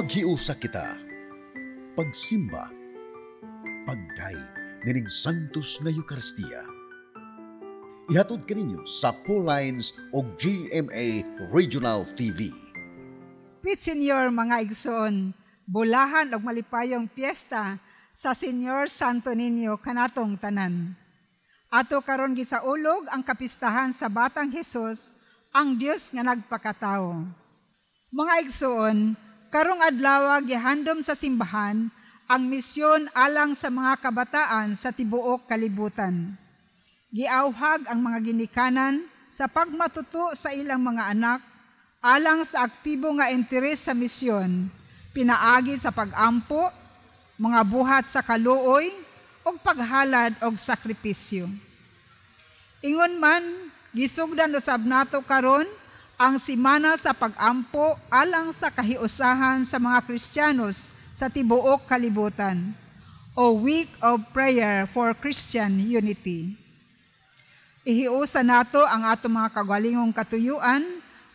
Paghiusa kita, pagsimba, pagdaig nining Santos nga Eucharistia. Ihatod kaninyo sa Paul Lines o GMA Regional TV. Pit Senior mga igsoon, bulahan og malipayong piyesta sa Senyor Santo Niño kanatong tanan. Ato karon gisaulog ang kapistahan sa Batang Hesus, ang Dios nga nagpakatao. Mga igsoon, karong adlaw gihandom sa simbahan ang misyon alang sa mga kabataan sa tibuok kalibutan. Giauhag ang mga ginikanan sa pagmatuto sa ilang mga anak alang sa aktibo nga interes sa misyon, pinaagi sa pag-ampo, mga buhat sa kaluoy, ug paghalad og sakripisyo. Ingon man, gisugdan usab nato karon ang simana sa pag-ampo alang sa kahiusahan sa mga Kristiyanos sa tibuok kalibutan, o Week of Prayer for Christian Unity. Ihiusa nato ang atong mga kagwalingong katuyuan,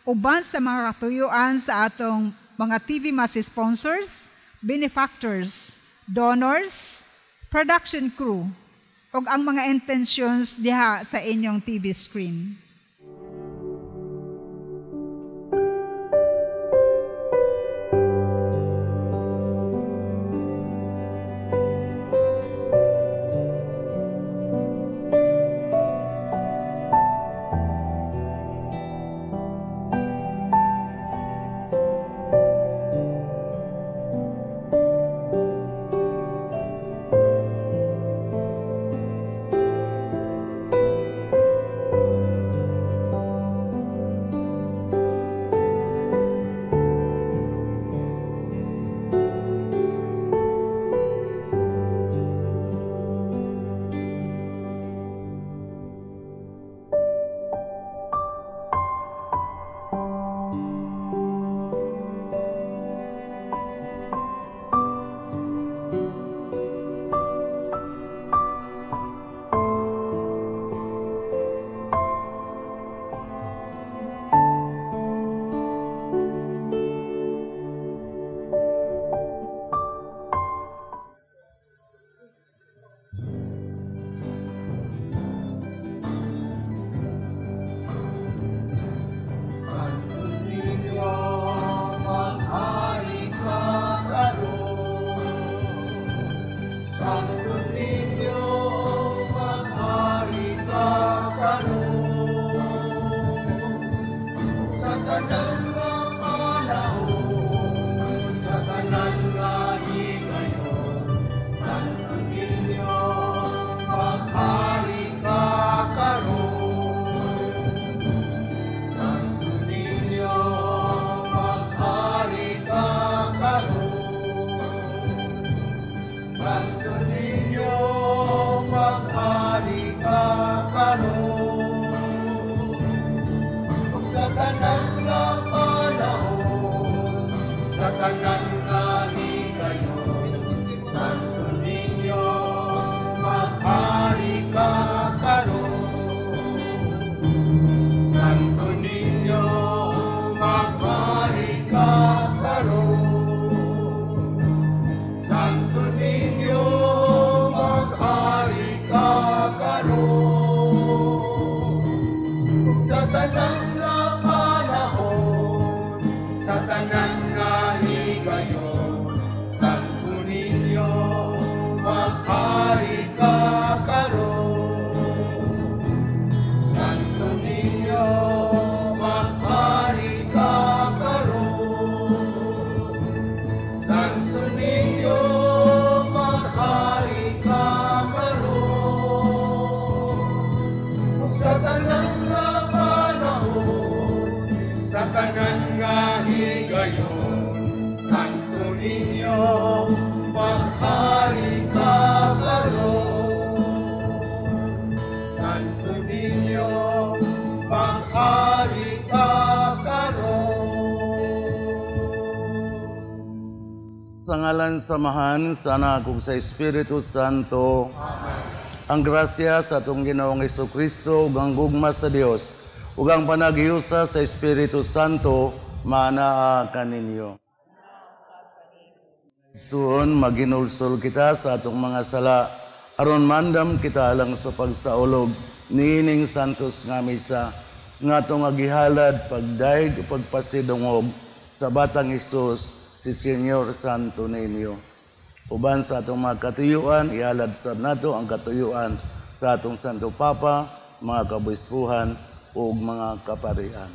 uban sa mga katuyuan sa atong mga TV Mass sponsors, benefactors, donors, production crew, ug ang mga intentions diha sa inyong TV screen. Sa ngalan samahan, sa Anak ug sa Espiritu Santo. Amen. Ang grasya sa atong Ginoong Jesucristo ug ang gugma sa Dios ug ang panaghiusa sa Espiritu Santo manaa kaninyo. Soon maginulsol kita sa atong mga sala, aron mandam kita lang sa pagsaulog, niining santos nga misa, nga itong agihalad, pagdaig, pagpasidungog, sa Batang Isus, si Senyor Santo Niño. Uban sa atong mga katuyuan, ihalad sa nato ang katuyuan sa atong Santo Papa, mga kabispuhan, o mga kaparian.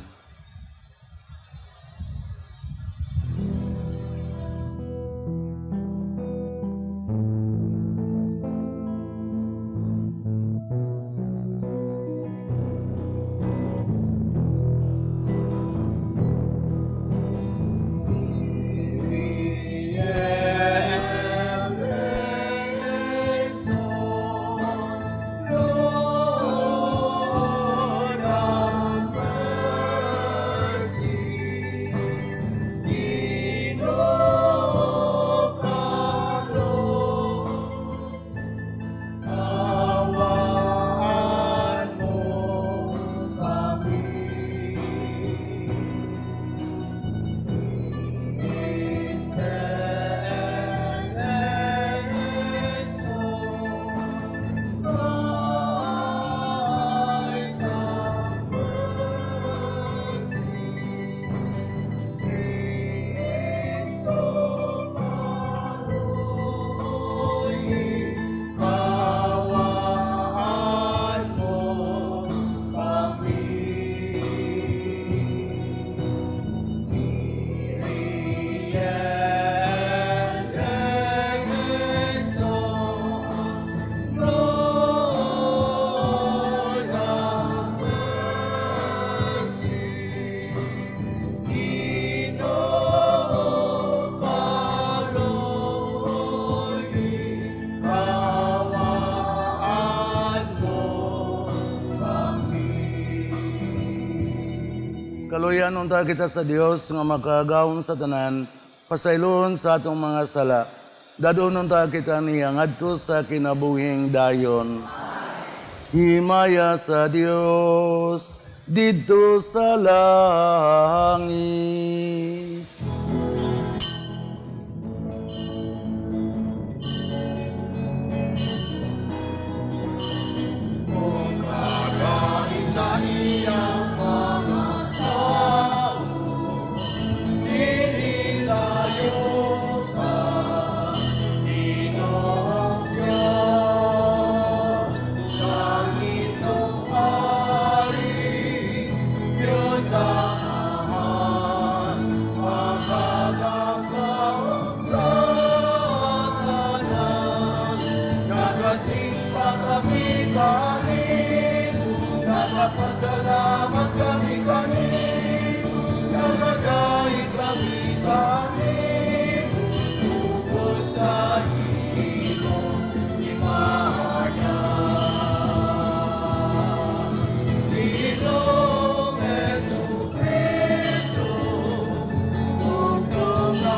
Kaluyan unta kita sa Dios nga makagawon sa tanan, pasaylon sa atong mga sala. Dadon unta kita niya ngadto sa kinabuhing dayon. Himaya sa Dios didto sa langit. Salamat kami nagagaling kami, tungkol sa iyong imahanya. Ginoong Jesucristo, tungkol sa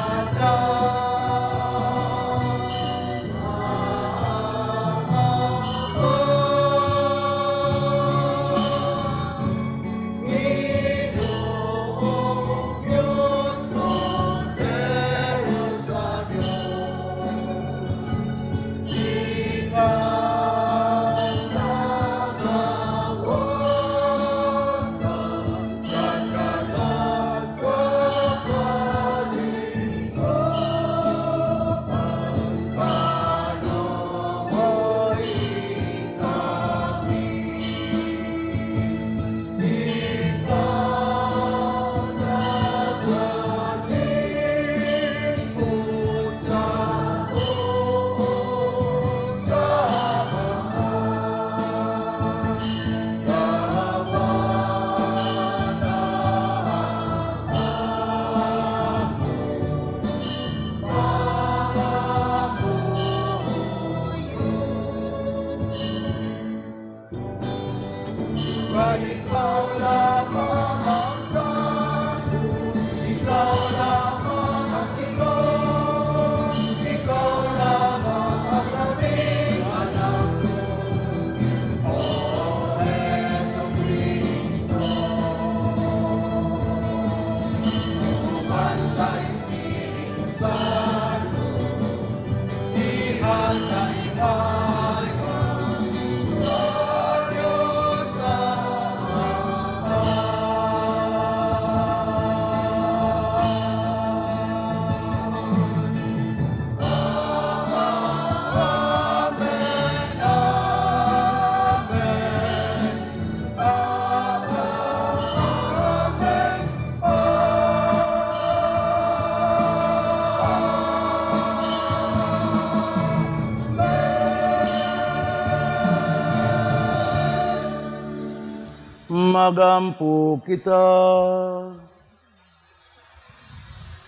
magampo kita.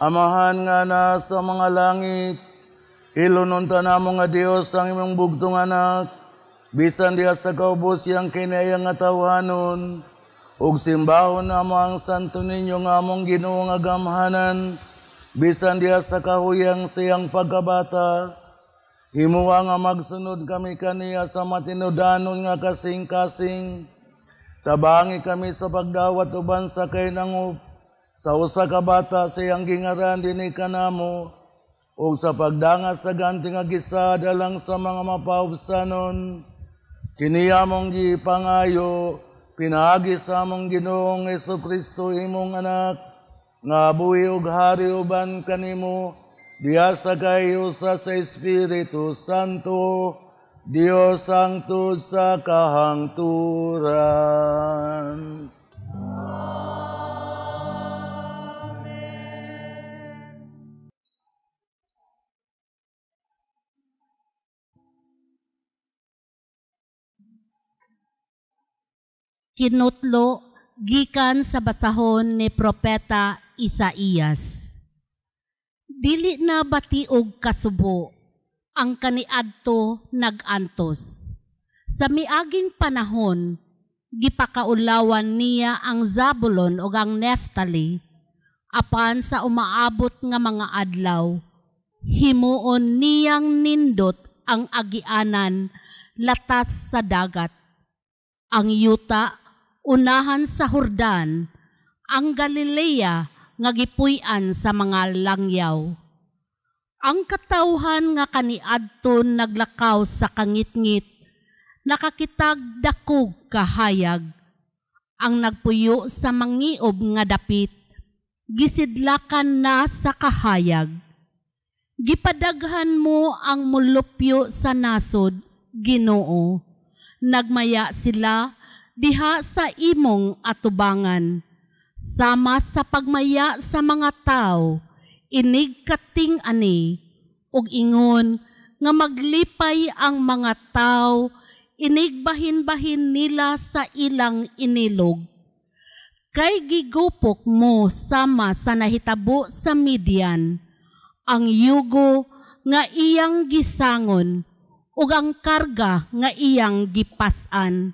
Amahan nga na sa mga langit, ilununta na mo nga Diyos ang imong bugtong anak, bisan diha sa kaubos yang kinayang nga tawanon, ug simbahon na mo ang santo ninyo nga among Ginoo nga gamhanan, bisan diha sa kahuyang siyang pagkabata, himuwa nga magsunod kami kaniya sa matinudanon nga kasing-kasing, tabangi kami sa pagdawat uban sa kainangup, sa usa ka bata siyang gingaran dinhi kanamo, ug sa pagdanga sa ganti nga gisada lang sa mga mapaubsanon, kiniya mong gipangayo, pinaagi sa among Ginoong Jesucristo imong anak, nga buhi ug hari uban kanimo, diha sa kayo sa Espiritu Santo, Dios Sancto sa kahangturan. Kinutlo gikan sa basahon ni Propeta Isaías. Dili na batiog kasubo ang kaniadto nagantos. Sa miaging panahon, gipakaulawan niya ang Zabulon o ang Neftali, apan sa umaabot nga mga adlaw, himuon niyang nindot ang agianan latas sa dagat. Ang yuta, unahan sa Jordan, ang Galilea nga gipuy-an sa mga langyaw. Ang katawhan nga kaniadton naglakaw sa kangit-ngit, nakakitag dakog kahayag. Ang nagpuyo sa mangiob nga dapit, gisidlakan na sa kahayag. Gipadaghan mo ang mulupyo sa nasod, Ginoo. Nagmaya sila diha sa imong atubangan. Sama sa pagmaya sa mga tao, inig kating ani, ug ingon nga maglipay ang mga tao, inig bahin-bahin nila sa ilang inilog. Kay gigupok mo sama sa nahitabo sa Midian, ang yugo nga iyang gisangon, ug ang karga nga iyang gipasan,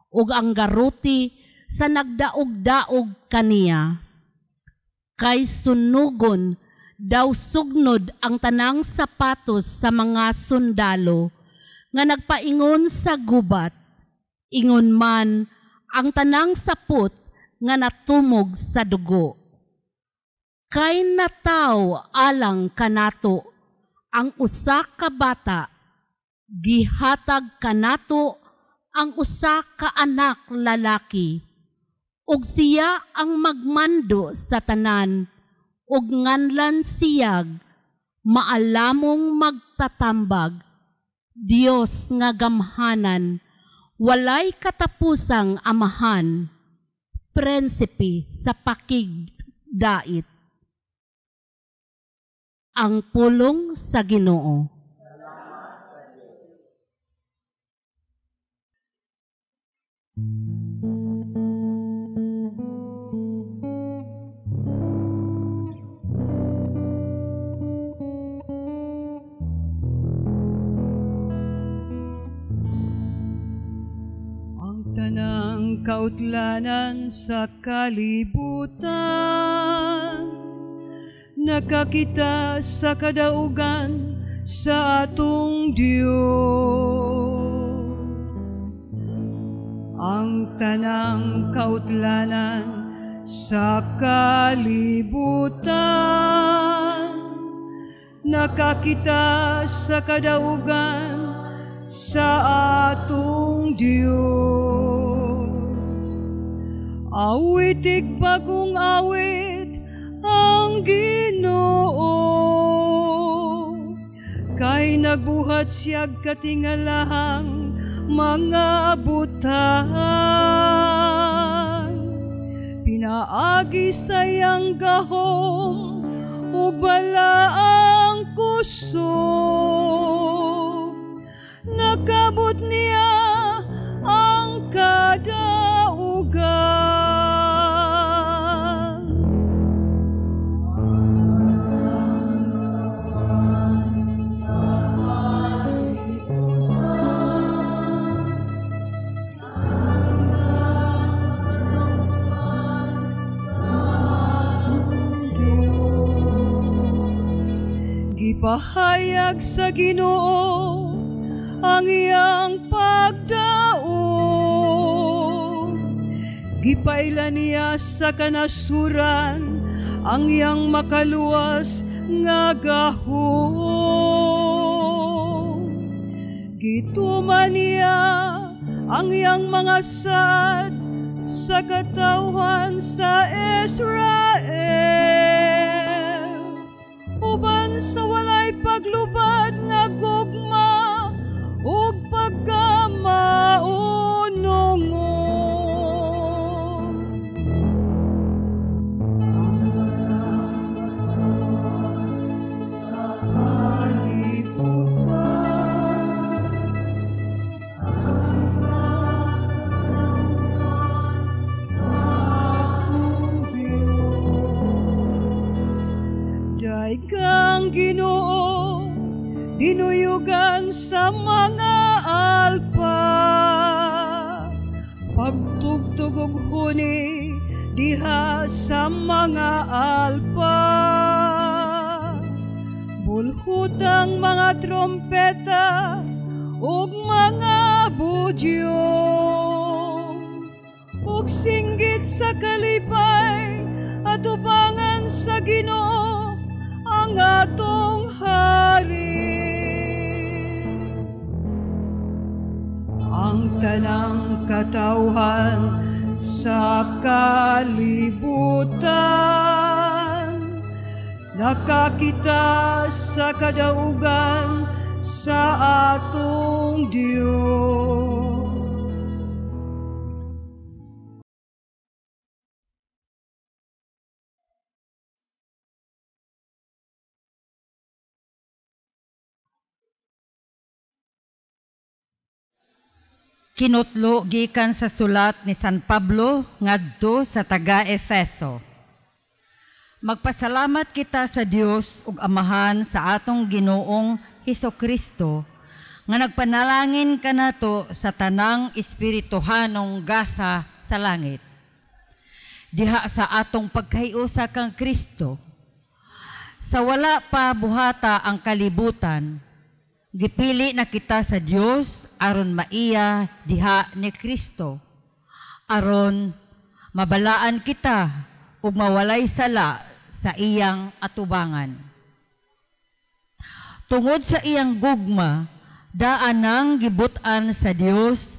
ug ang garuti sa nagdaog-daog kaniya. Kay sunugon daw sugnod ang tanang sapatos sa mga sundalo nga nagpaingon sa gubat, ingon man ang tanang sapot nga natumog sa dugo. Kay nataw alang kanato ang usa ka bata, gihatag kanato ang usa ka anak lalaki, ug siya ang magmando sa tanan, ug nganlan siyag, maalamong magtatambag, Dios nga gamhanan, walay katapusang amahan, prinsipe sa pakigdait. Ang pulong sa Ginoo. Tanang kautlanan sa kalibutan, nakakita sa kadaugan sa atong Diyos. Ang tanang kautlanan sa kalibutan, nakakita sa kadaugan sa atong Diyos. Awitig bagong awit ang Ginoo, kay nagbuhat siyag katingalahang mga butang. Pinaagi sayang gahom ug balaang kusog, nakabot niya ang kadaugan. Gipahayag sa Ginoo ang iyang pagdaog. Gipailan niya sa kanasuran ang iyang makaluwas nga gahom. Gituman niya ang iyang mga sad sa katawhan sa Israel. Uban sa walay paglubad nga gugma ug pagkamaunongon. Kang Ginoo dinuyugan sa mga alpa, pagtugtog og huni diha sa mga alpa, bulhutang mga trompeta ug mga budyong, ug singgit sa kalipay at ubangan sa Ginoo ang atong hari. Ang tanang katawhan sa kalibutan nakakita sa kadaugan sa atong Dios. Kinutlo gikan sa sulat ni San Pablo ngadto sa taga-Efeso. Magpasalamat kita sa Dios ug Amahan sa atong Ginoong Hesukristo nga nagpanalangin kanato sa tanang espirituhanong gasa sa langit. Diha sa atong pagkahiusa kang Kristo, sa wala pa buhata ang kalibutan, gipili na kita sa Dios aron maiya diha ni Kristo, aron mabalaan kita ug mawalay sala sa iyang atubangan. Tungod sa iyang gugma, daan nang gibutan sa Dios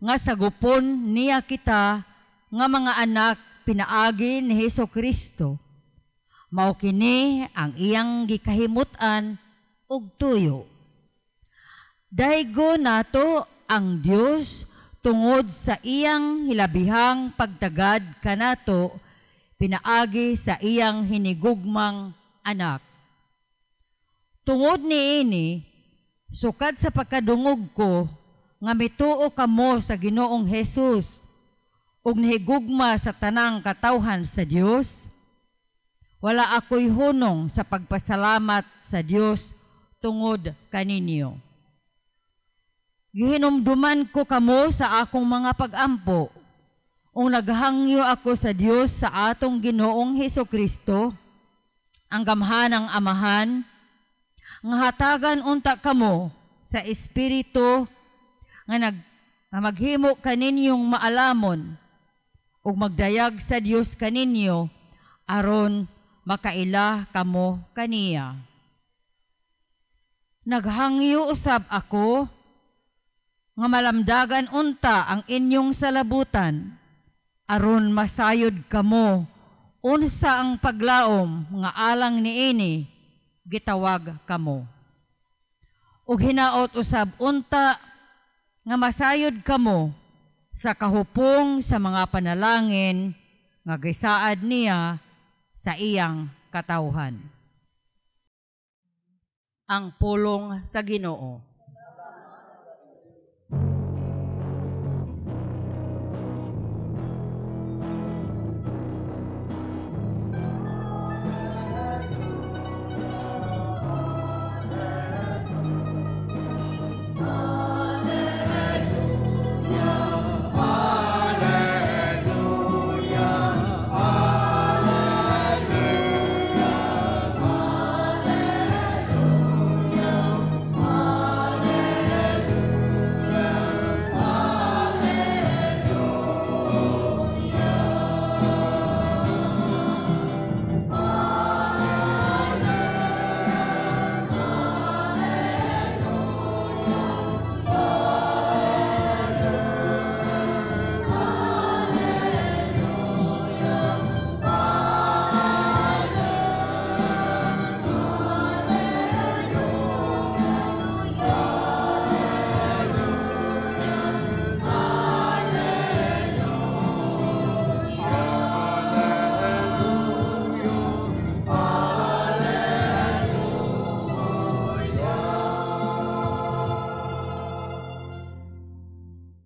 nga sagupon niya kita nga mga anak pinaagi ni Hesukristo. Mao kini ang iyang gikahimutan ug tuyo. Daigo nato ang Dios tungod sa iyang hilabihang pagtagad kanato pinaagi sa iyang hinigugmang anak. Tungod niini, sukad sa pagkadungog ko nga mituo kamo sa Ginoong Hesus ug nahigugma sa tanang katawhan sa Dios, wala ako'y hunong sa pagpasalamat sa Dios tungod kaninyo. Gihinumduman ko kamo sa akong mga pag-ampo, ung naghangyo ako sa Dios sa atong Ginoong Hesukristo, ang gamhanang Amahan, nga hatagan unta kamo sa Espiritu nga maghimo kaninyong maalamon, ug magdayag sa Dios kaninyo, aron makaila kamo kaniya. Naghangyo usab ako, nga malamdagan unta ang inyong salabutan, aron masayod kamo unsa ang paglaom nga alang niini gitawag kamo. Ug hinaot usab unta nga masayod kamo sa kahupong sa mga panalangin nga gisaad niya sa iyang katawhan. Ang pulong sa Ginoo.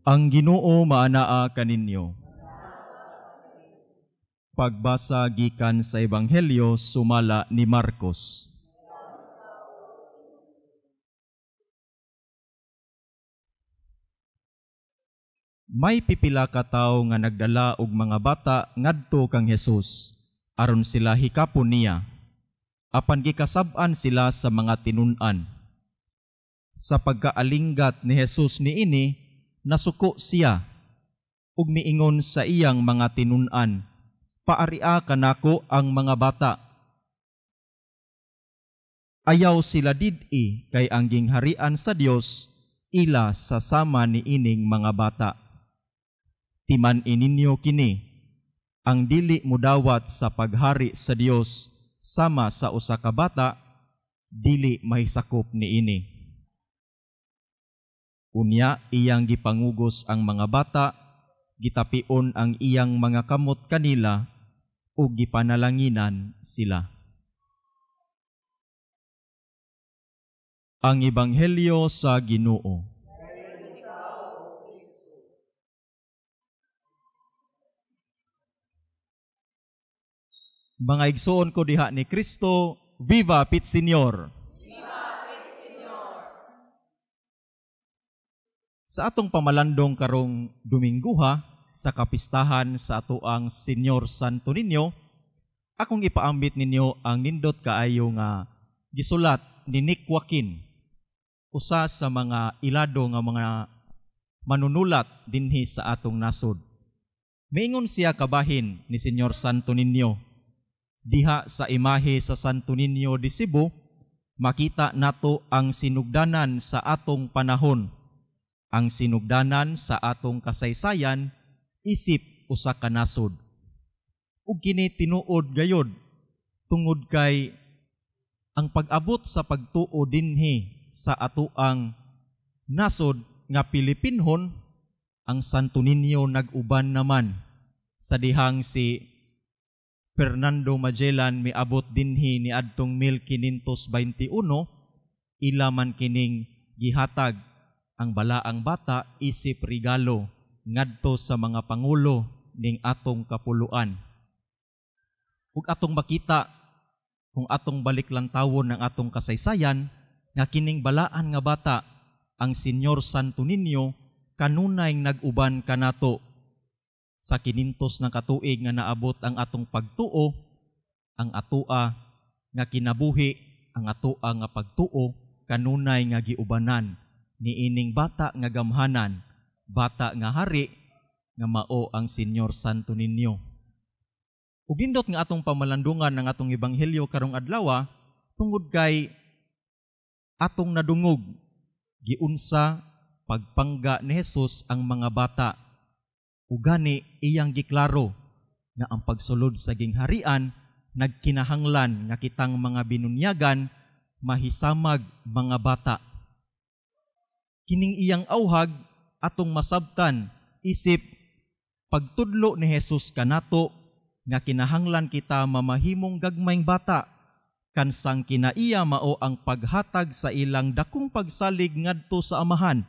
Ang Ginoo maanaa kaninyo. Pagbasa gikan sa Ebanghelyo sumala ni Marcos. May pipila ka tawo nga nagdala og mga bata ngadto kang Hesus aron sila hikapon niya. Apan gikasab-an sila sa mga tinun-an. Sa pagkaalinggat ni Hesus niini, nasuko siya ug miingon sa iyang mga tinun-an, "Paaria kanako ang mga bata." Ayaw sila did-i kay ang gingharian sa Dios ila sa sama ni ining mga bata. Timan ininyo kini, ang dili mudawat sa paghari sa Dios sama sa usa ka bata, dili mahisakop niini. Unya iyang gipangugos ang mga bata, gitapion ang iyang mga kamot kanila, ug gipanalanginan sila. Ang Ebanghelyo sa Ginoo. Mga igsoon ko diha ni Kristo, Viva Pit Señor! Sa atong pamalandong karong Domingguha, sa kapistahan sa atoang Senyor Santo Niño, akong ipaambit ninyo ang nindot kaayo nga gisulat ni Nick Joaquin, usa sa mga ilado nga mga manunulat dinhi sa atong nasod. Maingon siya kabahin ni Senyor Santo Niño. Diha sa imahe sa Santo Niño de Cebu, makita nato ang sinugdanan sa atong panahon. Ang sinugdanan sa atong kasaysayan, isip usa ka nasod. Ug kini tinuod gayod, tungod kay ang pag-abot sa pagtuo dinhi sa atoang nasod nga Pilipinhon, ang Santo Niño nag-uban naman sa dihang si Fernando Magellan miabot dinhi ni adtong 1521, ila man kining gihatag ang balaang bata isip regalo ngadto sa mga pangulo ning atong kapuluan. Ug atong makita kung atong baliklantawon ng atong kasaysayan nga kining balaan nga bata, ang Senyor Santo Niño, kanunay nag-uban kanato. Sa kinintos ng katuig nga naabot ang atong pagtuo, ang atua nga kinabuhi, ang atua nga pagtuo, kanunay nga giubanan ni ining bata nga gamhanan, bata nga hari, nga mao ang Senyor Santo Niño. Ug nindot nga atong pamalandungan ng atong Ebanghelyo karong adlaw, tungod kay atong nadungog, giunsa pagpangga ni Hesus ang mga bata. Ugani iyang giklaro nga ang pagsulod sa gingharian nagkinahanglan nga kitang mga binunyagan mahisamag mga bata. Kining iyang awhag atong masabtan isip pagtudlo ni Hesus kanato nga kinahanglan kita mamahimong gagmayng bata kansang kinaiya mao ang paghatag sa ilang dakong pagsalig ngadto sa amahan,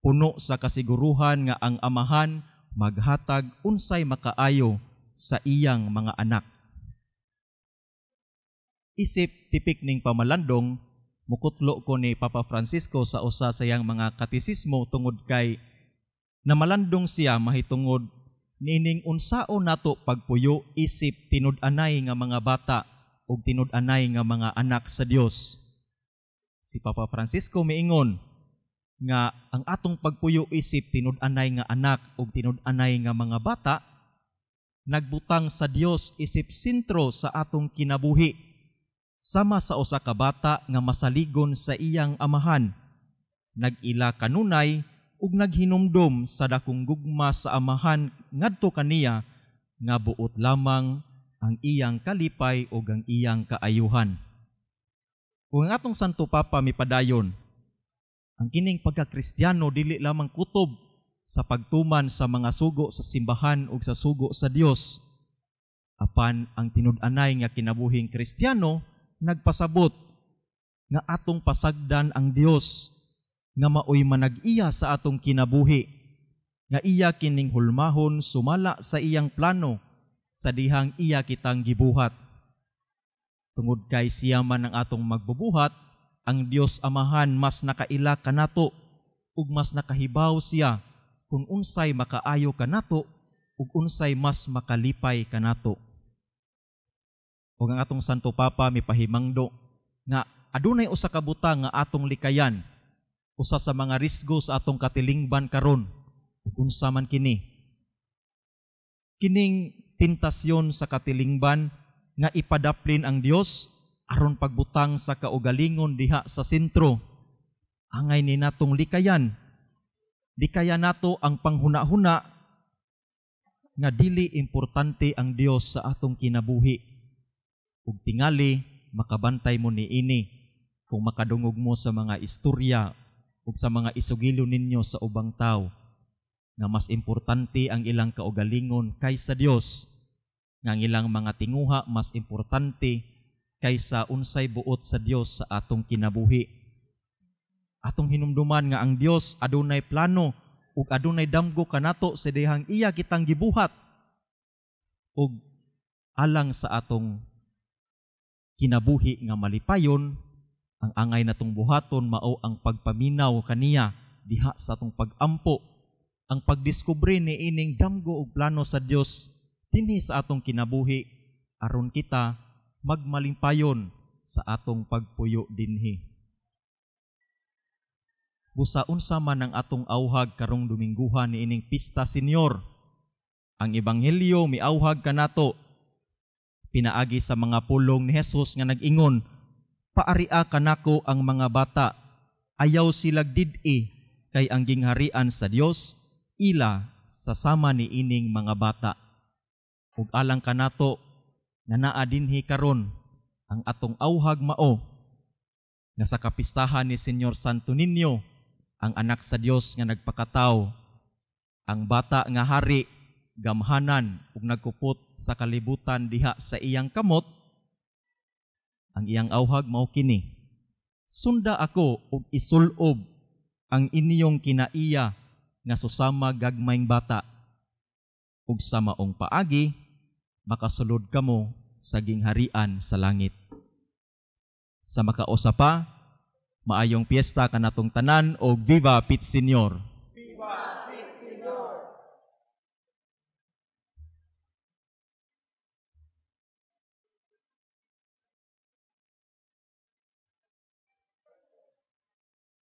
puno sa kasiguruhan nga ang amahan maghatag unsay makaayo sa iyang mga anak. Isip tipik ning pamalandong, mukutlo ko ni Papa Francisco sa usa sa iyang mga katisismo tungod kay namalandong siya mahitungod niining unsao nato pagpuyo isip tinud-anay nga mga bata ug tinud-anay nga mga anak sa Dios. Si Papa Francisco miingon nga ang atong pagpuyo isip tinud-anay nga anak ug tinud-anay nga mga bata nagbutang sa Dios isip sentro sa atong kinabuhi, sama sa usa ka bata nga masaligon sa iyang amahan, nag-ila kanunay ug naghinumdom sa dakong gugma sa amahan ngadto kaniya nga buot lamang ang iyang kalipay ug ang iyang kaayuhan. Kung ang atong Santo Papa mipadayon, ang kining pagka-Kristiyano dili lamang kutob sa pagtuman sa mga sugo sa simbahan ug sa sugo sa Dios. Apan ang tinud-anay nga kinabuhing Kristiyano nagpasabot nga atong pasagdan ang Dios nga maoy manag-iya sa atong kinabuhi nga iya kining hulmahon sumala sa iyang plano sa dihang iya kitang gibuhat. Tungod kay siya man ang atong magbubuhat, ang Dios Amahan mas nakaila kanato ug mas nakahibaw siya kung unsay makaayo kanato ug unsay mas makalipay kanato. Ug ang atong Santo Papa mipahimangdo nga adunay usa ka butang nga atong likayan, usa sa mga risgo sa atong katilingban karon. Ug unsa man kini? Kining tentasyon sa katilingban nga ipadaplin ang Dios aron pagbutang sa kaugalingon diha sa sentro. Angay ni natong likayan. Likayan nato ang panghuna-huna nga dili importante ang Dios sa atong kinabuhi. Ug tingali makabantay mo niini kung makadungog mo sa mga istorya ug sa mga isugilo ninyo sa ubang tao nga mas importante ang ilang kaugalingon kaysa Dios, nga ang ilang mga tinguha mas importante kaysa unsay buot sa Dios sa atong kinabuhi. Atong hinumduman nga ang Dios adunay plano ug adunay damgo kanato sa dihang iya kitang gibuhat. Ug alang sa atong kinabuhi nga malipayon, ang angay natong buhaton mao ang pagpaminaw kaniya diha sa atong pagampo, ang pagdiskubre ni ining damgo ug plano sa Dios dinhi sa atong kinabuhi aron kita magmalimpayon sa atong pagpuyo dinhi. Busa unsa man ang atong awhag karong Domingguhan ni ining Pista Senyor. Ang ebanghelyo miawhag kanato pinaagi sa mga pulong ni Jesus nga nag-ingon, "Paaria kanako ang mga bata, ayaw silag did-i kay ang gingharian sa Dios ila sa sama ni ining mga bata." Ug alang kanato nga naa dinhi karon ang atong awhag mao nga sa kapistahan ni Senyor Santo Niño, ang anak sa Dios nga nagpakataw, ang bata nga hari gamhanan ug nagkupot sa kalibutan diha sa iyang kamot. Ang iyang awhag mao kini, "Sunda ako ug isulob ang inyong kinaiya nga susama gagmayng bata, ug sa maong paagi makasulod kamo sa gingharian sa langit." Sa makausa pa, maayong piyesta kanatong tanan og Viva Pit Senyor. Viva Pit Senyor!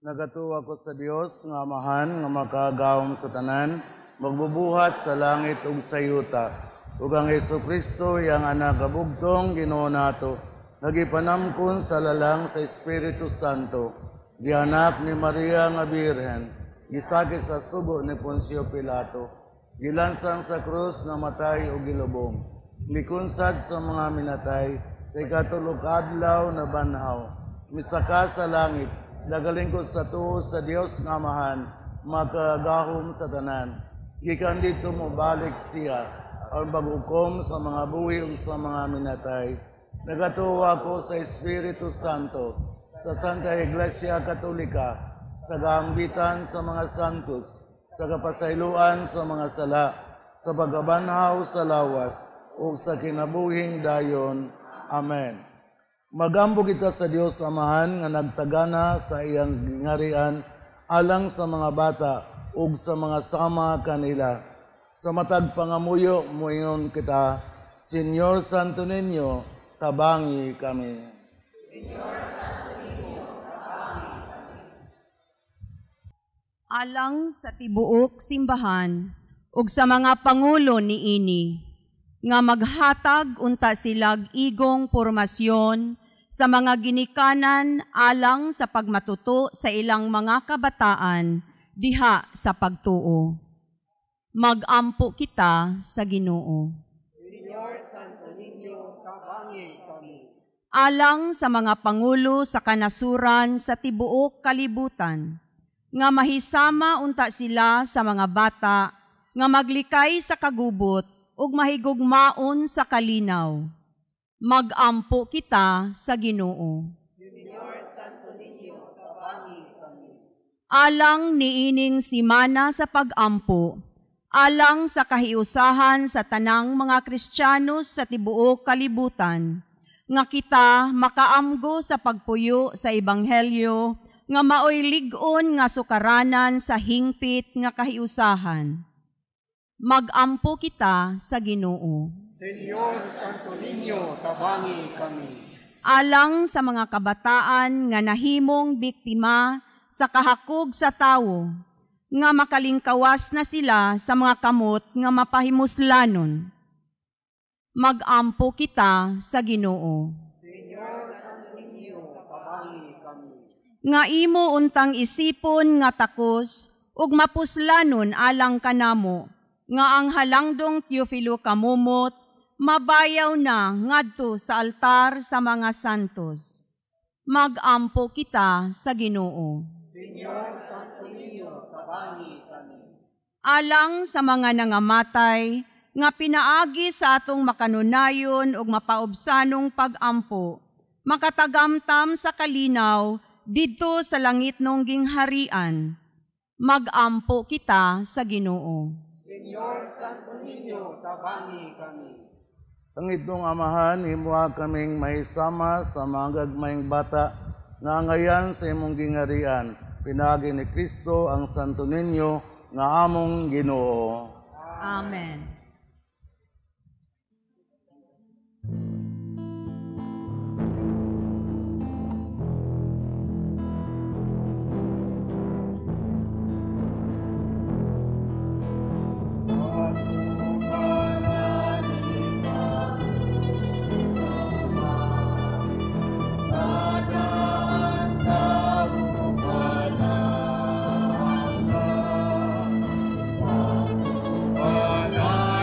Nagatuwa ko sa Dios nga Amahan nga makagawom sa tanan, magbubuhat sa langit ug sa yuta. Ug ang Jesucristo yang anak kabugtong Ginoo nato, nagipanamkon sa lalang sa Espiritu Santo, gianak ni Maria nga Birhen, gisakit sa sugo ni Poncio Pilato, gilansang sa krus na matay ug gilubong, mikunsad sa mga minatay, sa ikatulog adlaw na banhaw, misaka sa langit, nagalingkod sa tuo sa Dios nga Amahan, makagahom sa tanan. Gikan dito mo balik siya, ang bagukom sa mga buhi ug sa mga minatay. Nagatuwa ko sa Espiritu Santo, sa Santa Iglesia Katolika, sa gaambitan sa mga santos, sa kapasayloan sa mga sala, sa pagkabanhaw sa lawas, ug sa kinabuhing dayon. Amen. Magambo kita sa Dios Amahan nga nagtagana sa iyang gingharian alang sa mga bata ug sa mga sama kanila. Sa matag pangamuyo moingon kita, Senyor Santo Niño, tabangi kami. Senyor Santo Niño, tabangi kami. Alang sa tibuok simbahan ug sa mga pangulo niini nga maghatag unta silag igong pormasyon sa mga ginikanan alang sa pagmatuto sa ilang mga kabataan diha sa pagtuo. Magampo kita sa Ginoo. Senyor Santo Niño, tabangi kami. Alang sa mga pangulo sa kanasuran sa tibuok kalibutan, nga mahisama unta sila sa mga bata, nga maglikay sa kagubot, ug mahigugmaon sa kalinaw. Magampo kita sa Ginoo. Senyor Santo Niño, tabangi kami. Alang niining simana sa pagampo, alang sa kahiusahan sa tanang mga Kristiyanos sa tibuok kalibutan, nga kita makaamgo sa pagpuyo sa Ebanghelyo, nga maoy lig-on nga sukaranan sa hingpit nga kahiusahan. Magampo kita sa Ginoo. Senyor Santo Niño, tabangi kami. Alang sa mga kabataan nga nahimong biktima sa kahakog sa tawo, nga makalingkawas na sila sa mga kamot nga mapahimuslanon. Magampo kita sa Ginoo. Senyor Santo Niño, tabangi kami. Nga imo untang isipon nga takos, ug mapuslanon alang kanamo, nga ang halangdong Teofilo kamumot, mabayaw na ngadto sa altar sa mga santos. Magampo kita sa Ginoo. Senyor Santo Niño, tabangi kami. Alang sa mga nangamatay, nga pinaagi sa atong makanunayon ug mapaubsanong pagampo, makatagamtam sa kalinaw didto sa langit nung gingharian. Magampo kita sa Ginoo. Senyor Santo Niño, tabangi kami. Ang itong amahan, himuha kaming mahisama sa mga gagmayng bata nga ngayon sa imong gingharian. Pinagi ni Kristo ang Santo Niño nga among Ginoo. Amen. Banal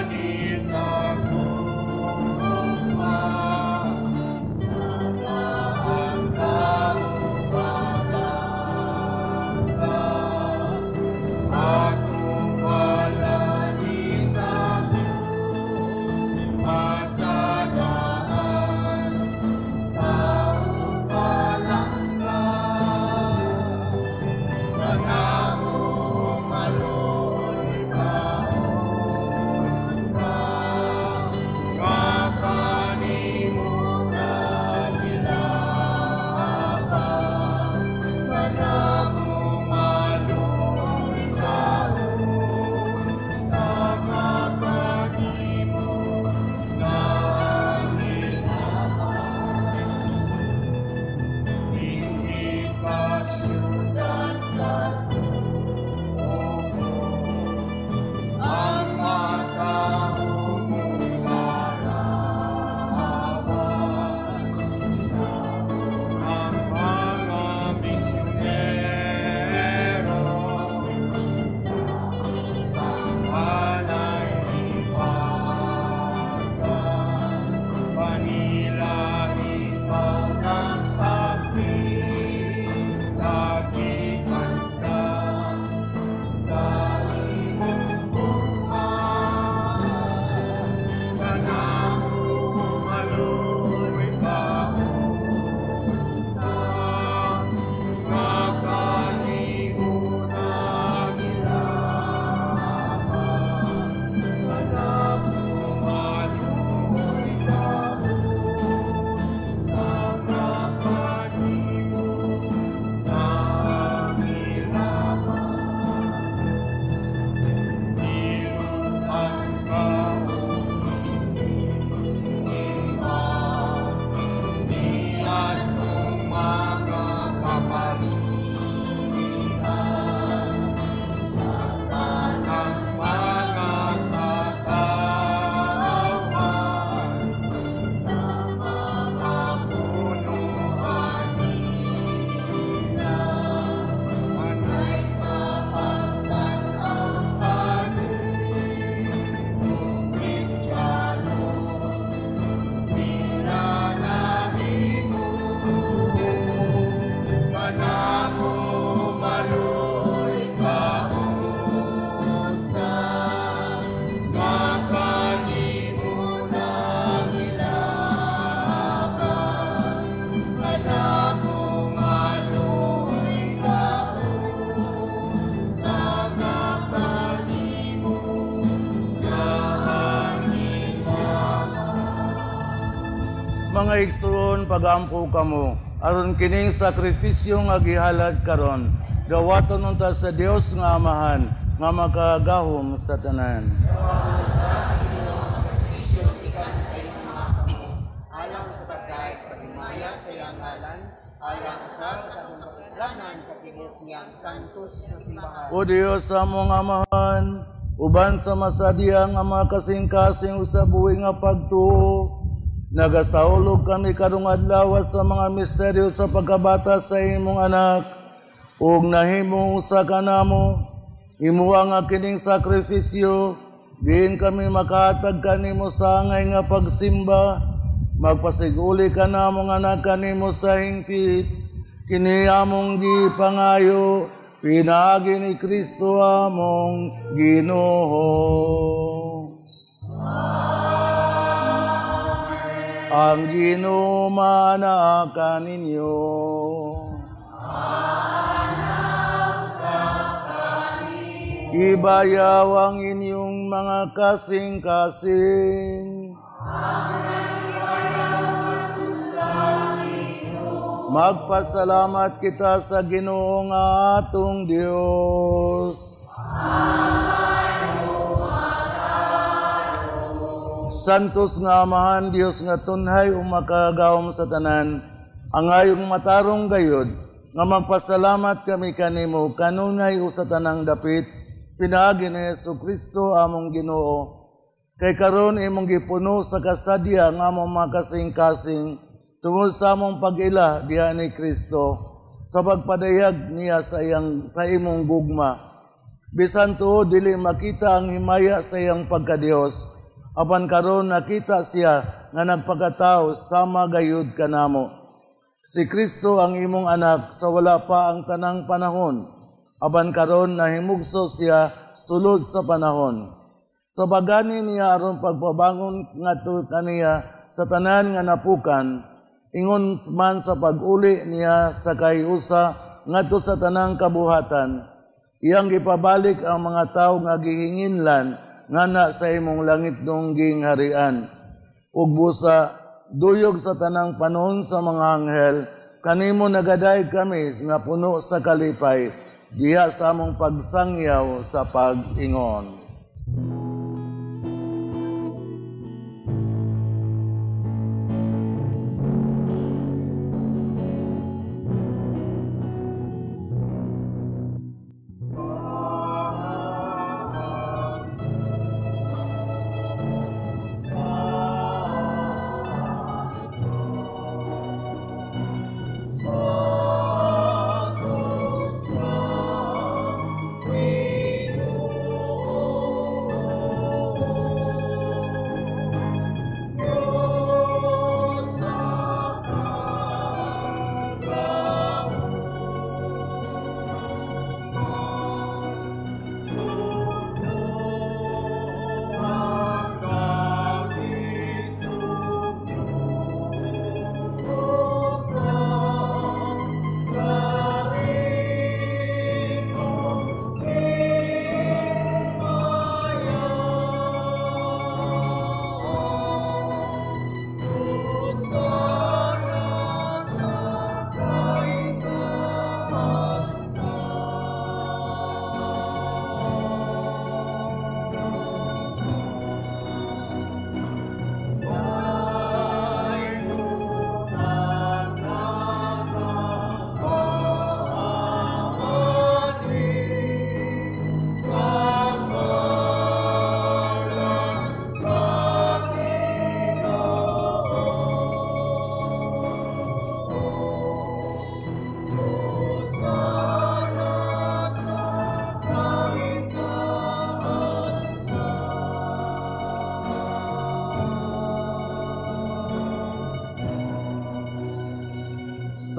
Mga igsoon, pagampo kamo, aron kining sakripisyo nga gihalad karon, gawaton unta sa Dios nga Amahan, nga makagahom sa tanan. Alang sa pagkain, pagmaya sa iyang ngalan, alang sa atong kasalanan sa tibok niyang santos na simbahan. O Dios sa among Amahan, uban sa masadya nga mga kasing-kasing usabuhi nga pagtuo, nagasaulog kami karong adlaw sa mga misteryo sa pagkabata sa imong anak, ug nahimong usa kanamo, imuha nga kining sakrifisyo, diin kami makahatag kanimo sa angay nga pagsimba, magpasiguli kanamo nga anak kanimo sa hingpit, kini among gipangayo, pinaagi ni Kristo among Ginoo. Ang Ginoo manaka ninyo. Ibayaw ang inyong mga kasing-kasing. Magpasalamat kita sa Ginoo nga atong Dios. Santos nga Amahan, Dios nga tunhay makagahom sa tanan, ang ayong matarong gayod, nga magpasalamat kami kanimo, kanunay sa tanang dapit, pinaagi ni Jesucristo among Ginoo. Kay karon imong gipuno sa kasadya nga among makasing-kasing, tungod sa among pag-ila diha ni Kristo, sa pagpadayag niya sa imong gugma. Bisan tuod dili makita ang himaya sa iyang pagkadios, apan karon nakita siya nga nagpakatao sama gayud kanamo. Si Kristo ang imong anak sa wala pa ang tanang panahon, apan karon nahimugso siya sulod sa panahon. Sa bagani niya aron pagpabangon ngadto kaniya sa tanan nga napukan, ingon man sa pag-uli niya sa kayusa ngadto sa tanang kabuhatan, iyang gipabalik ang mga tawo nga gihinginlan ngana sa imong langit dongging harian. Ug busa duyog sa tanang panahon sa mga anghel, kanimo nagaday kami nga puno sa kalipay, diha sa among pagsangyaw sa pag-ingon.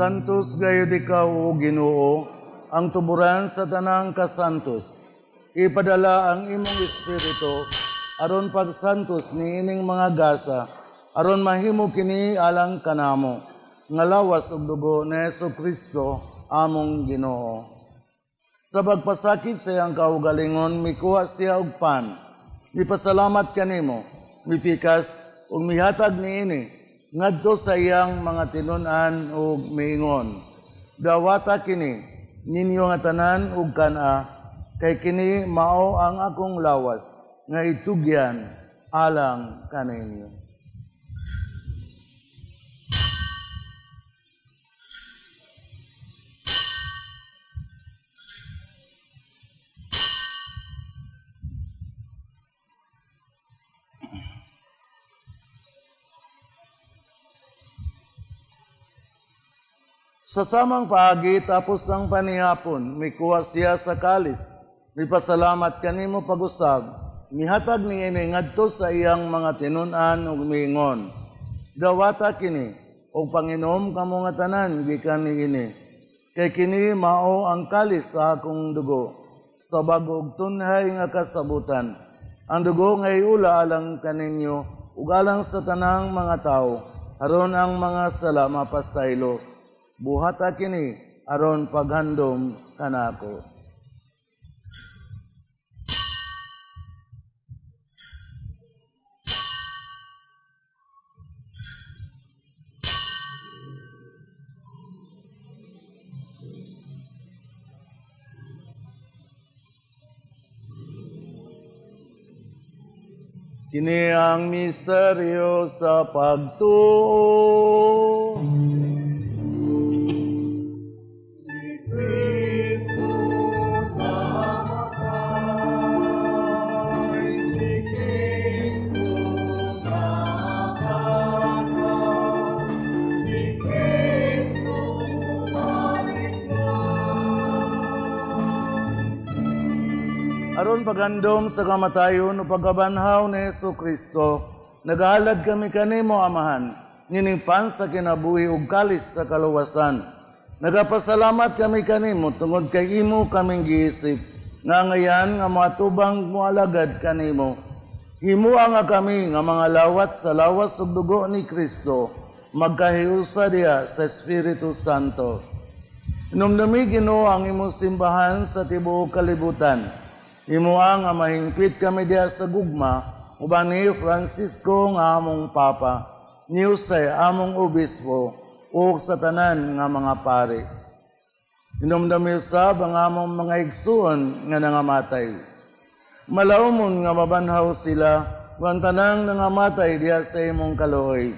Santos gayud ikaw, O Ginoo, ang tuburan sa tanang kasantos. Ipadala ang imong espiritu aron pagsantos niining mga gasa, aron mahimo kini alang kanamo, nga lawas ug dugo ni Jesucristo among Ginoo. Sa pagpasakit sa iyang kaugalingon, mikuha siya og pan. Mipasalamat kanimo, mipikas ug mihatag niini ngadto sa iyang mga tinun-an ug miingon, dawata kini ninyo nga tanan ug kana, kay kini mao ang akong lawas nga itugyan alang kaninyo. Sa samang paagi, tapos ang panihapon, may kuha siya sa kalis. May pasalamat kanimo pag-usab. Mihatag ni ini ngadto sa iyang mga tinun-an ug miingon, dawata kini, o Panginom kamo nga tanan, gikan ni ini. Kay kini mao ang kalis sa akong dugo, sa bagog tunhay nga kasabutan. Ang dugo nga iula alang kaninyo, ug alang sa tanang mga tao, aron ang mga sala mapasaylo. Buhata kini aron paghandom kanako. Kini ang misteryo sa pagtuo. Aron pagandom sa kamatayon o pagkabanhaw ni Jesucristo, nagahalad kami kanimo, Amahan, niningpan sa kinabuhi ug kalis sa kaluwasan. Nagapasalamat kami kanimo tungod kay imo kaming giisip, nga ngayan nga matubang moalagad kanimo. Himuha nga kami nga mga lawat sa lawas ug dugo ni Kristo, magkahiusa diha sa Espiritu Santo. Inumdumi Ginoo ang imong simbahan sa tibuok kalibutan. Himuha nga mahingpit kami diha sa gugma, uban ni Francisco nga among Papa, ni Jose among Obispo, ug sa tanan nga mga pari. Inumdumi usab ang among mga igsuon nga nangamatay. Malawmon nga mabanhaw sila, wan tanang nangamatay diha sa imong kaluoy.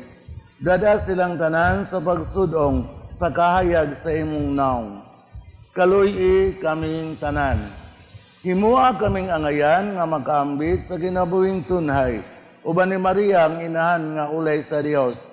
Dada silang tanan sa pagsudong sa kahayag sa imong naong. Kaluy kaming tanan. Himuha kaming angayan nga makaambit sa kinabuhing tunhay, uban ni Maria ang inahan nga ulay sa Dios,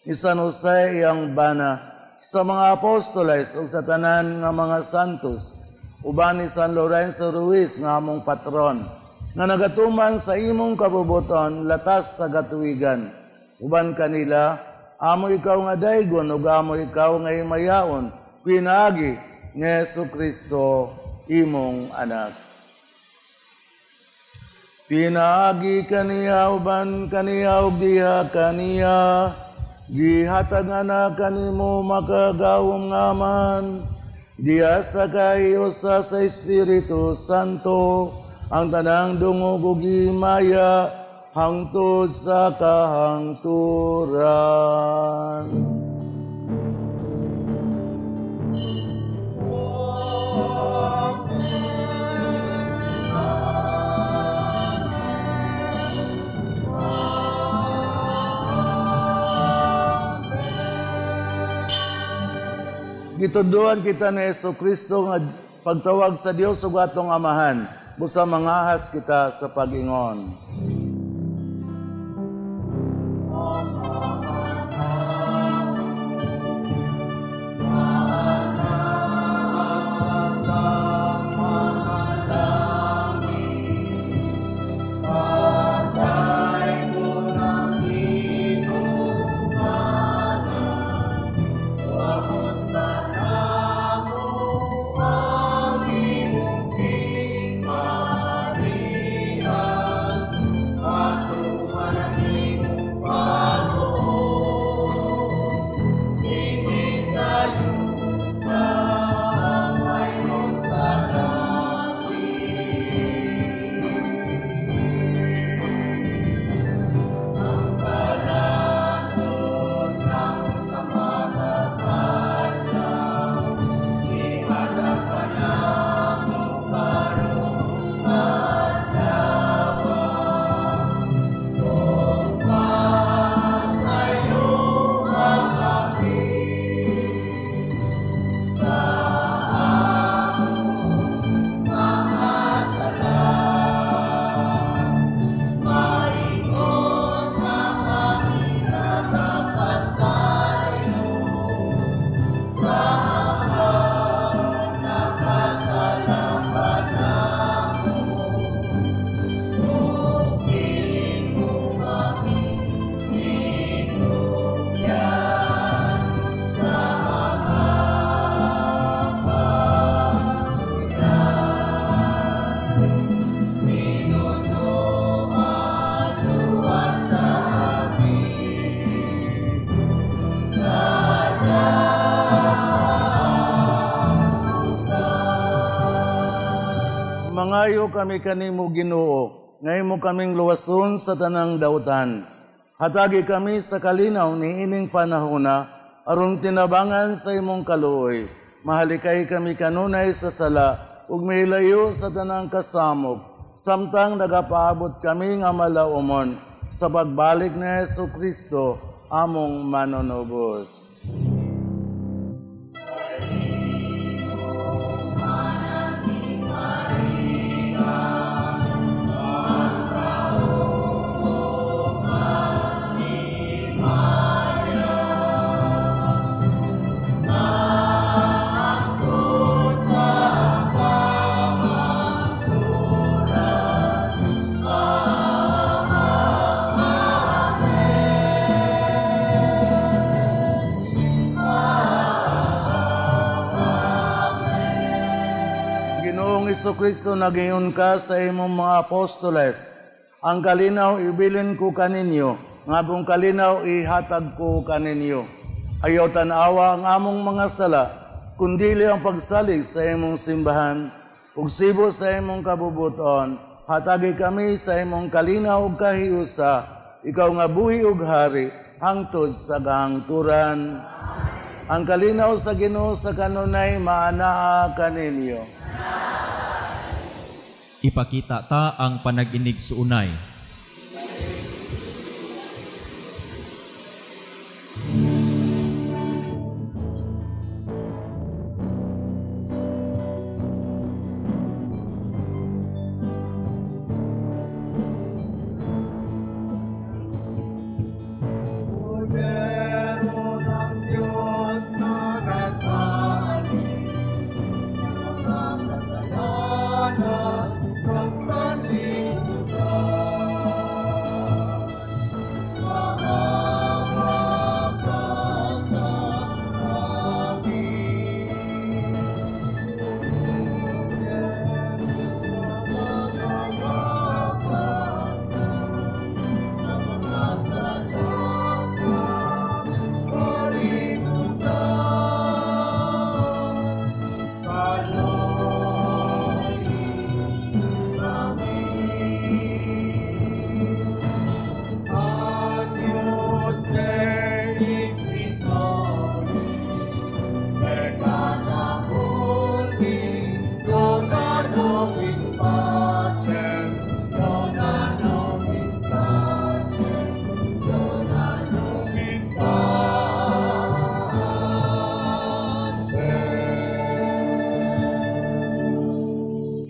ni San Jose iyang bana, sa mga apostoles ug sa tanan nga mga santos, uban ni San Lorenzo Ruiz nga among patron, nga nagatuman sa imong kabubuton latas sa katuigan. Uban kanila, amo ikaw nga daygon ug amo ikaw nga himayaon, pinaagi ni Jesucristo imong anak. Pinaagi kaniya uban kaniya ug diha kaniya, gihatag na kanimo makagawom ngaman, diha sa kahiusa sa Espiritu Santo, ang tanang dungog ug himaya hangtod sa kahangturan. Gituduan kita ni Jesucristo nga pagtawag sa Dios ug atong Amahan, busa mangahas kita sa pag-ingon. Mangayo kami kanimo Ginoo, ngay mo kaming luwason sa tanang dautan. Hatagi kami sa kalinaw ni ining panahona, aron tinabangan sa imong kaluoy. Mahalikay kami kanunay sa sala, ug milayo sa tanang kasamok, samtang nagapaabot kami nga malaumon sa pagbalik ni Jesucristo, among manonobos. Jesucristo, nagayon ka sa imong mga apostoles. Ang kalinaw ibilin ko kaninyo, nga bung kalinaw ihatag ko kaninyo. Ayaw tanawa ang among mga sala, kundili ang pagsalig sa imong simbahan, ug sibo sa imong kabubuton. Hatagi kami sa imong kalinaw ug kahiusa, ikaw nga buhi ug hari, hangtod sa gahangturan. Ang kalinaw sa Ginoo sa kanunay maanaa kaninyo. Ipakita ta ang panag-inig sa unay.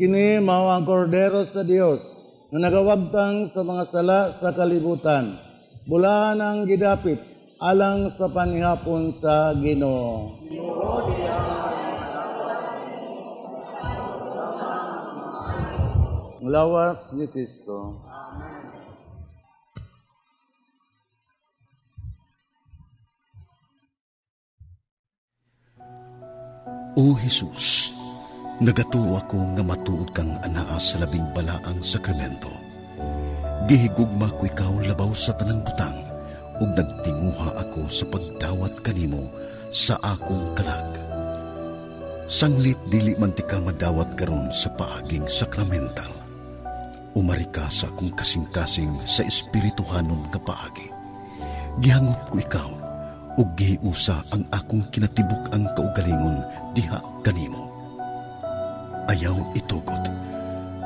Kini mao ang kordero sa Dios nga nagawagtang sa mga sala sa kalibutan. Bulahan ang gidapit alang sa panihapon sa Ginoo. Lawas ni Kristo. O Jesus, nagatuo ako nga matuod kang anaa sa labing balaang sakramento. Gihigugma ko ikaw labaw sa tanang butang, ug nagtinguha ako sa pagdawat kanimo sa akong kalag. Sanglit dili man ti ka madawat karon sa paaging sakramental. Umari ka sa akong kasing-kasing sa espirituhanon nga paagi. Gihangop ko ikaw, ug gihiusa ang akong kinatibuk ang kaugalingon diha kanimo. Ayaw itugot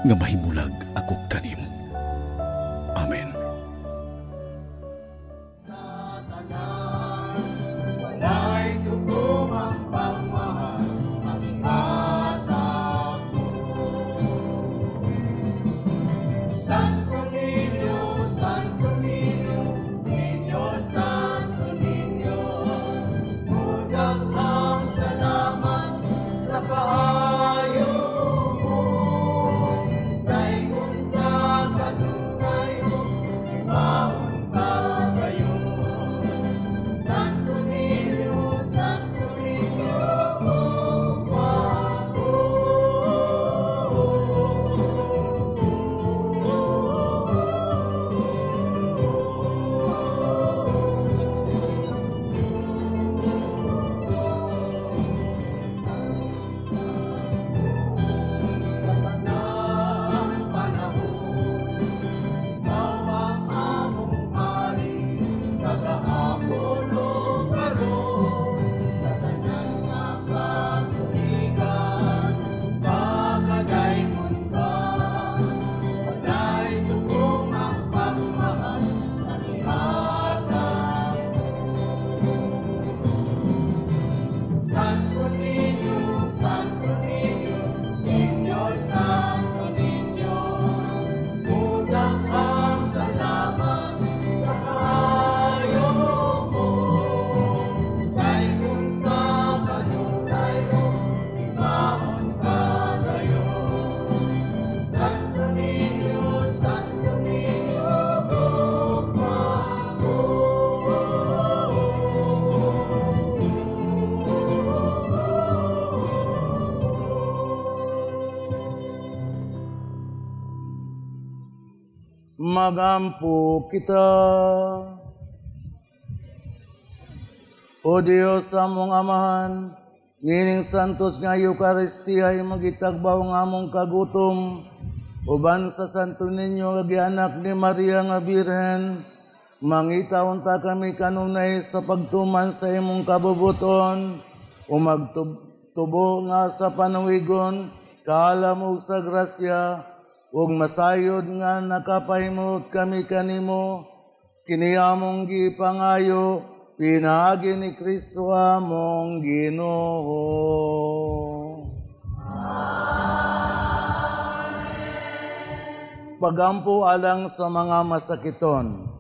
nga mahimulag ako kanimo. Amen. magampo kita. O Dios among amahan, ngining santos nga Eucharistia ay magitagbaw nga among kagutom, uban sa Santo Niño agianak ni Maria nga Birhen, mangitaon ta kami kanunay sa pagtuman sa imong kabubuton, umagtubo nga sa panuwigon, kaalamog sa grasya, ug masayod nga nakapahimot kami kanimo, kiniyamong gipangayo, pinagi ni Kristo among Ginoo. Pagampo alang sa mga masakiton.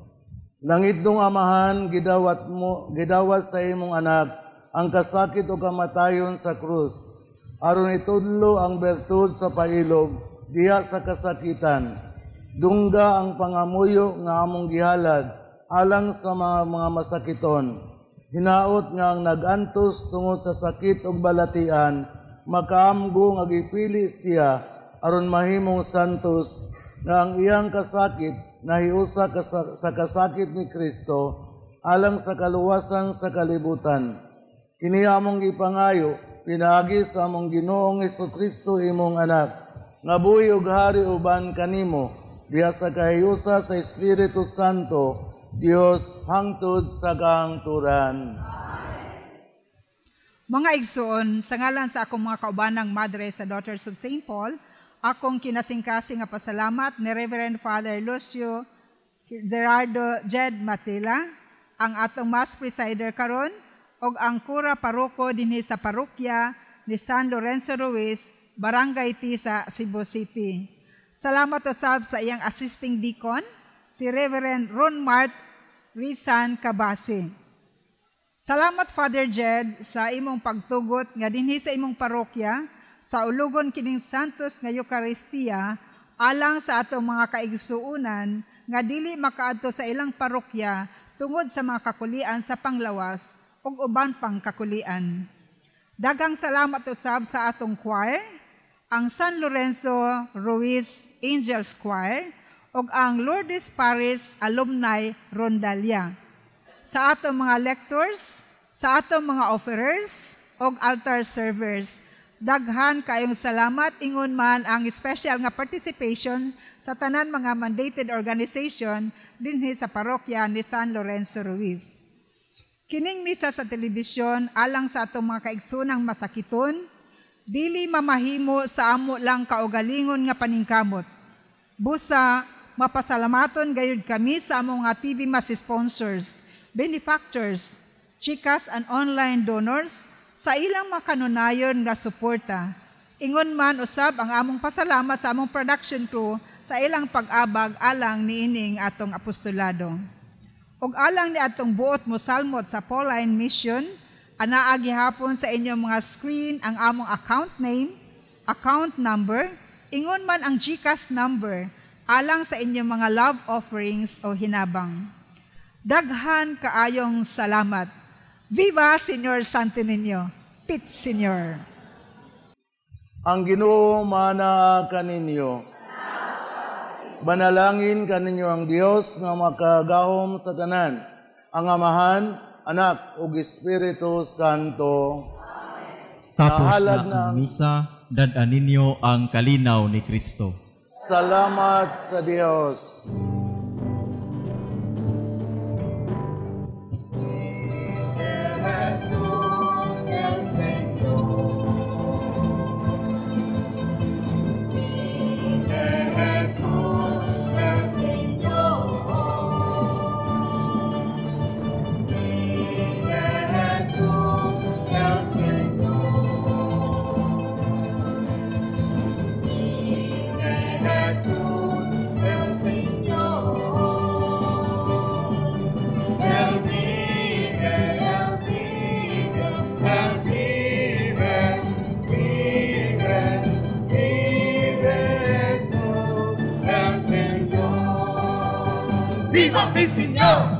Langit dong amahan, gidawat sa imong anak, ang kasakit o kamatayon sa krus. Aron itudlo ang bertud sa pailog, diha sa kasakitan. Dungga ang pangamuyo nga among gihalad, alang sa mga masakiton. Hinaot nga ang nagantos tungod sa sakit ug balatian, makaamgo nga gipili siya aron mahimong santos nga ang iyang kasakit nahiusa sa kasakit ni Kristo alang sa kaluwasan sa kalibutan. Kini among gipangayo pinaagi sa among Ginoong Hesukristo imong anak, nga buhi ug hari uban kanimo diha sa kahiusa sa Espiritu Santo, Dios hangtod sa kangturan. Mga igsoon, sa ngalan sa akong mga kaubanang madre sa Daughters of St. Paul, akong kinasingkasing nga pasalamat ni Reverend Father Lucio Gerardo Jed Matila, ang atong Mass Presider karon, og ang Kura Paroko dinhi sa parokya ni San Lorenzo Ruiz, Barangay Tisa, Cebu City. Salamat usab sa iyang assisting deacon, si Reverend Ron Mart Rizan Cabasi. Salamat Father Jed sa imong pagtugot nga dinhi sa imong parokya sa ulugon kining santos nga Eucharistia alang sa atong mga kaigsuunan nga dili makaadto sa ilang parokya tungod sa mga kakulian sa panglawas ug uban pang kakulian. Daghang salamat usab sa atong choir, ang San Lorenzo Ruiz Angels Choir, ug ang Lourdes Paris Alumni Rondalia. Sa atong mga lectors, sa atong mga offerers, ug altar servers, daghan kayong salamat ingon man ang special nga participation sa tanan mga mandated organization dinhi sa parokya ni San Lorenzo Ruiz. Kining misa sa telebisyon alang sa atong mga kaigsunang masakiton, dili mamahimo sa amo lang kaugalingon nga paningkamot. Busa, mapasalamaton gayud kami sa among nga TV Mass sponsors, benefactors, chikas and online donors sa ilang makanunayon nga suporta. Ingon man usab ang among pasalamat sa among production crew sa ilang pag-abag alang niining atong apostolado. Ug alang ni atong buot mo salmot sa Pauline Mission, anaa gihapon sa inyong mga screen ang among account name, account number, ingon man ang GCash number, alang sa inyong mga love offerings o hinabang. Daghan kaayong salamat. Viva Señor Santo Niño! Pit Señor! Ang Ginoo mana kaninyo. Banalangin kaninyo ang Dios nga makagahom sa tanan, ang Amahan, Anak ug Espiritu Santo. Tapos na ang misa, dadan ninyo ang kalinaw ni Kristo. Salamat sa Diyos. Viva mi Señor!